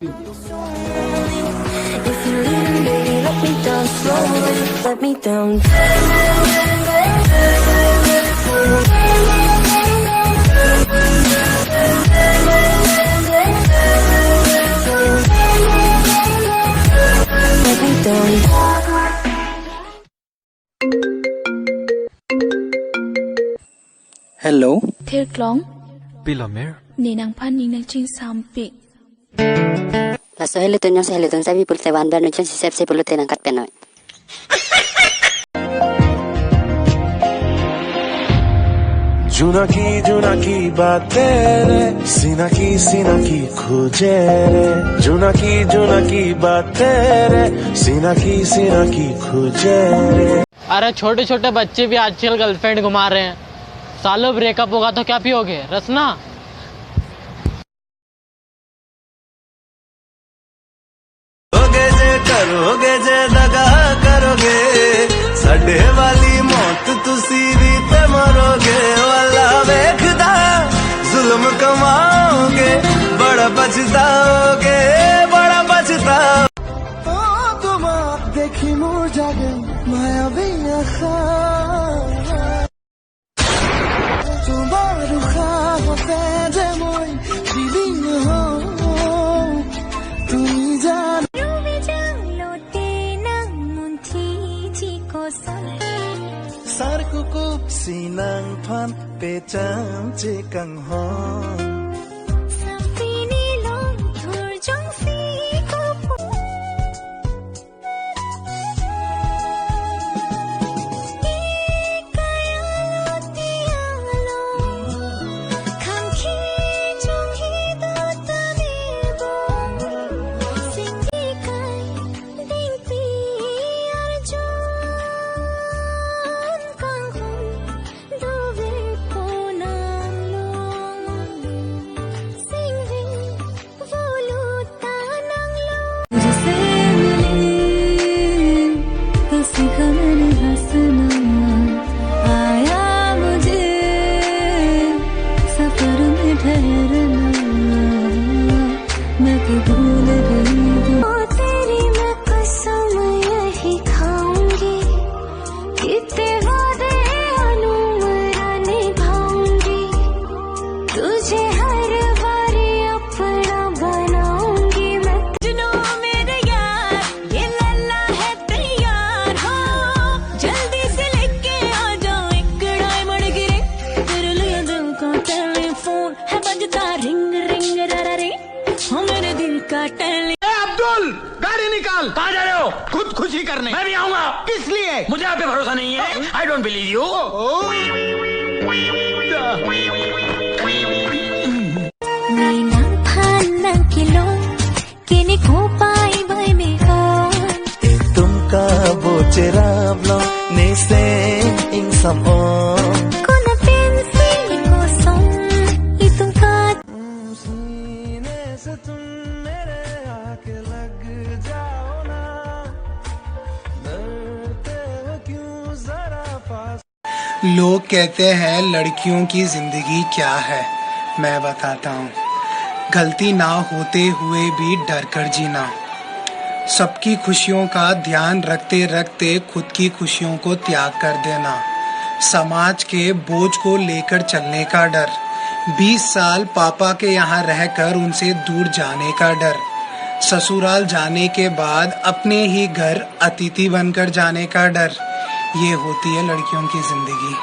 If you leave me, baby, let me down slowly, let me down. Let me down. Hello. Thir klong. Pilamer. Ninang pan ninang ching sampi. La sohelutun sabi pulte wan bernu chen sisep se pulte nangkat penoy. जुना की बातें रे सीना की खोजे रे जुना की बातें रे सीना की खोजे रे। अरे छोटे छोटे बच्चे भी आजकल गर्लफ्रेंड घुमा रहे हैं। सालों ब्रेकअप होगा तो क्या पियोगे, रसना? करोगे जे दगा करोगे साडे वाली मौत तुसी भी ते मरोगे। वाला वेखदा जुल्म कमाओगे बड़ा पछताओगे बड़ा पछताओ। तुम देखी मोर जागे माया भी तुम्हारू खाब पैजे मोई दिलिंग हो तुम जान sarkuku sinang phan pe chang che kang hon sapini long thur jong si ko Abdul गाड़ी निकाल। कहाँ जा रहे हो? खुद खुशी करने। मैं भी आऊंगा। किस लिए? मुझे आप पे भरोसा नहीं है। I don't believe you। तुमका बोचेराम लो नेसे ing samon लोग कहते हैं लड़कियों की जिंदगी क्या है, मैं बताता हूँ। गलती ना होते हुए भी डर कर जीना, सबकी खुशियों का ध्यान रखते रखते खुद की खुशियों को त्याग कर देना, समाज के बोझ को लेकर चलने का डर, 20 साल पापा के यहाँ रहकर उनसे दूर जाने का डर, ससुराल जाने के बाद अपने ही घर अतिथि बनकर जाने का डर। ये होती है लड़कियों की जिंदगी।